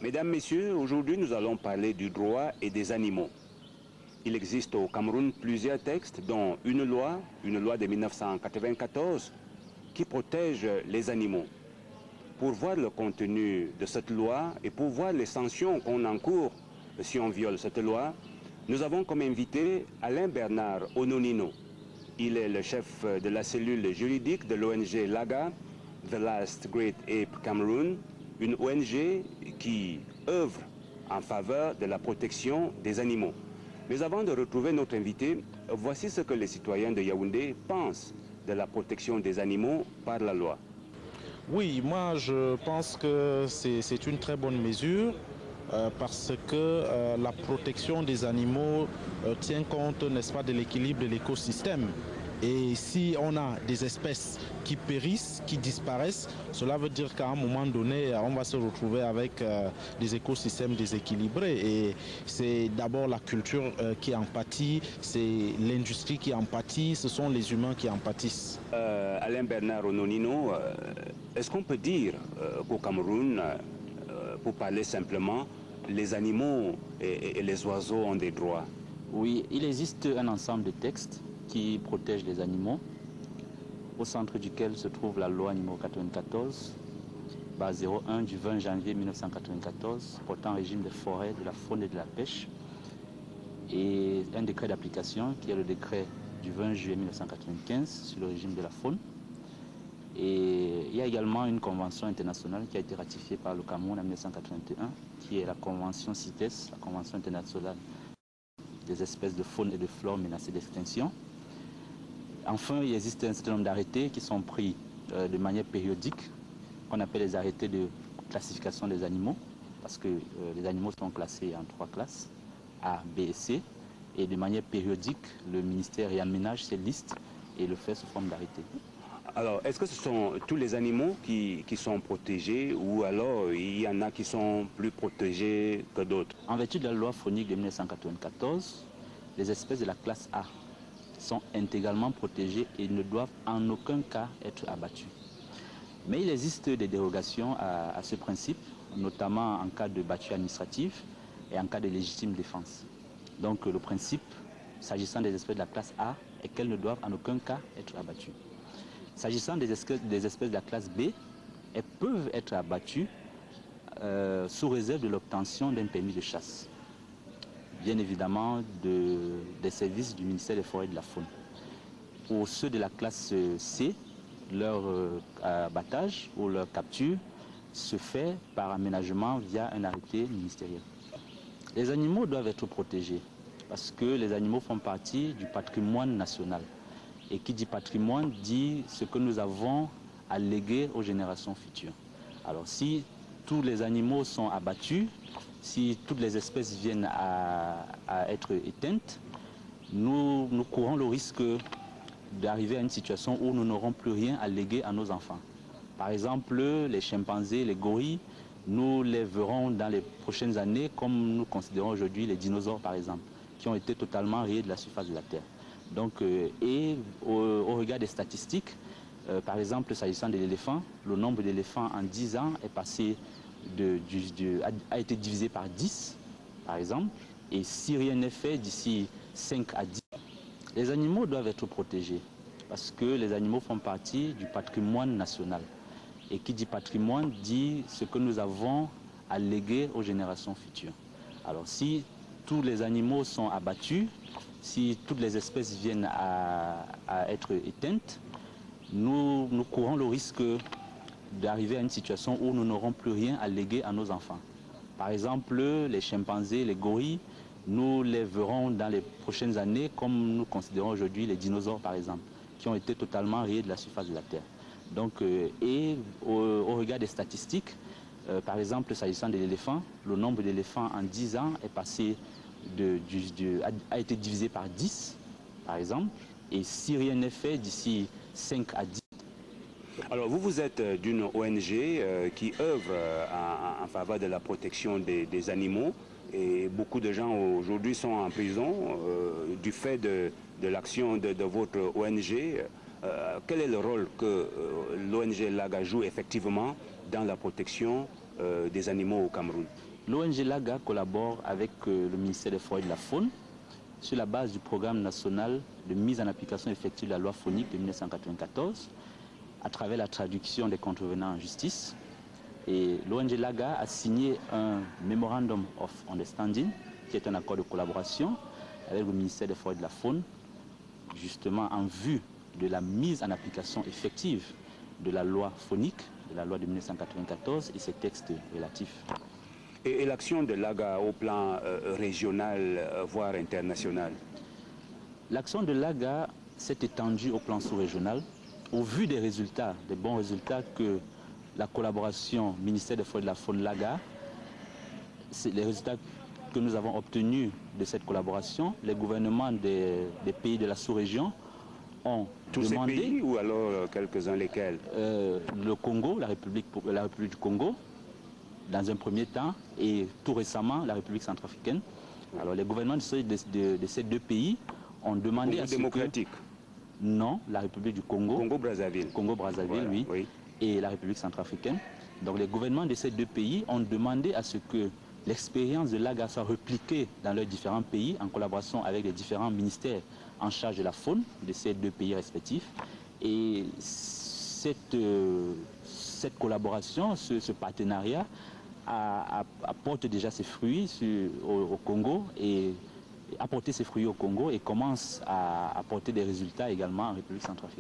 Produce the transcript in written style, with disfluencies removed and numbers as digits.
Mesdames, Messieurs, aujourd'hui nous allons parler du droit et des animaux. Il existe au Cameroun plusieurs textes, dont une loi de 1994, qui protège les animaux. Pour voir le contenu de cette loi et pour voir les sanctions qu'on encourt si on viole cette loi, nous avons comme invité Alain Bernard Ononino. Il est le chef de la cellule juridique de l'ONG LAGA, The Last Great Ape Cameroon, une ONG qui œuvre en faveur de la protection des animaux. Mais avant de retrouver notre invité, voici ce que les citoyens de Yaoundé pensent de la protection des animaux par la loi. Oui, moi je pense que c'est une très bonne mesure parce que la protection des animaux tient compte, n'est-ce pas, de l'équilibre de l'écosystème. Et si on a des espèces qui périssent, qui disparaissent, cela veut dire qu'à un moment donné, on va se retrouver avec des écosystèmes déséquilibrés. Et c'est d'abord la culture qui en pâtit, c'est l'industrie qui en pâtit, ce sont les humains qui en pâtissent. Alain Bernard Ononino, est-ce qu'on peut dire qu'au Cameroun, pour parler simplement, les animaux et les oiseaux ont des droits? Oui, il existe un ensemble de textes qui protègent les animaux, au centre duquel se trouve la loi numéro 94, 01 du 20 janvier 1994, portant régime des forêts, de la faune et de la pêche, et un décret d'application qui est le décret du 20 juillet 1995 sur le régime de la faune. Et il y a également une convention internationale qui a été ratifiée par le Cameroun en 1981, qui est la convention CITES, la convention internationale des espèces de faune et de flore menacées d'extinction. Enfin, il existe un certain nombre d'arrêtés qui sont pris de manière périodique, qu'on appelle les arrêtés de classification des animaux, parce que les animaux sont classés en 3 classes, A, B et C, et de manière périodique, le ministère réaménage ces listes et le fait sous forme d'arrêtés. Alors, est-ce que ce sont tous les animaux qui sont protégés ou alors il y en a qui sont plus protégés que d'autres? En vertu de la loi faunique de 1994, les espèces de la classe A sont intégralement protégées et ne doivent en aucun cas être abattues. Mais il existe des dérogations à ce principe, notamment en cas de battue administrative et en cas de légitime défense. Donc le principe, s'agissant des espèces de la classe A, est qu'elles ne doivent en aucun cas être abattues. S'agissant des espèces de la classe B, elles peuvent être abattues sous réserve de l'obtention d'un permis de chasse. Bien évidemment des services du ministère des Forêts et de la Faune. Pour ceux de la classe C, leur abattage ou leur capture se fait par aménagement via un arrêté ministériel. Les animaux doivent être protégés parce que les animaux font partie du patrimoine national. Et qui dit patrimoine dit ce que nous avons à léguer aux générations futures. Alors si tous les animaux sont abattus, si toutes les espèces viennent à être éteintes, nous courons le risque d'arriver à une situation où nous n'aurons plus rien à léguer à nos enfants. Par exemple, les chimpanzés, les gorilles, nous les verrons dans les prochaines années comme nous considérons aujourd'hui les dinosaures par exemple, qui ont été totalement rayés de la surface de la Terre. Donc, et au regard des statistiques, par exemple, s'agissant de l'éléphant, le nombre d'éléphants en 10 ans est passé a été divisé par 10, par exemple. Et si rien n'est fait d'ici 5 à 10, les animaux doivent être protégés parce que les animaux font partie du patrimoine national. Et qui dit patrimoine dit ce que nous avons à léguer aux générations futures. Alors si tous les animaux sont abattus, si toutes les espèces viennent à être éteintes, nous courons le risque d'arriver à une situation où nous n'aurons plus rien à léguer à nos enfants. Par exemple, les chimpanzés, les gorilles, nous les verrons dans les prochaines années comme nous considérons aujourd'hui les dinosaures par exemple, qui ont été totalement rayés de la surface de la Terre. Donc, et au regard des statistiques, par exemple, s'agissant de l'éléphant, le nombre d'éléphants en 10 ans est passé a été divisé par 10, par exemple, et si rien n'est fait d'ici 5 à 10. Alors vous êtes d'une ONG qui œuvre en faveur de la protection des animaux et beaucoup de gens aujourd'hui sont en prison du fait de l'action de votre ONG. Quel est le rôle que l'ONG LAGA joue effectivement dans la protection des animaux au Cameroun? L'ONG LAGA collabore avec le ministère des Forêts et de la Faune sur la base du programme national de mise en application effective de la loi faunique de 1994 à travers la traduction des contrevenants en justice. Et l'ONG LAGA a signé un Memorandum of Understanding, qui est un accord de collaboration avec le ministère des Forêts et de la Faune, justement en vue de la mise en application effective de la loi faunique, de la loi de 1994 et ses textes relatifs. Et l'action de l'AGA au plan régional, voire international? L'action de l'AGA s'est étendue au plan sous-régional au vu des résultats, des bons résultats que la collaboration ministère des Forêts et de la Faune LAGA, les résultats que nous avons obtenus de cette collaboration, les gouvernements des pays de la sous-région ont tous demandé... Tous ces pays ou alors quelques-uns lesquels? Le Congo, la République du Congo, dans un premier temps, et tout récemment, la République centrafricaine. Alors les gouvernements de ces deux pays ont demandé Congo à ce démocratique? Non, la République du Congo. Congo-Brazzaville. Congo-Brazzaville, voilà, oui, oui. Et la République centrafricaine. Donc les gouvernements de ces deux pays ont demandé à ce que l'expérience de l'AGA soit répliquée dans leurs différents pays en collaboration avec les différents ministères en charge de la faune de ces deux pays respectifs. Et cette collaboration, ce partenariat apporte déjà ses fruits au Congo et apporter ses fruits au Congo et commence à apporter des résultats également en République centrafricaine.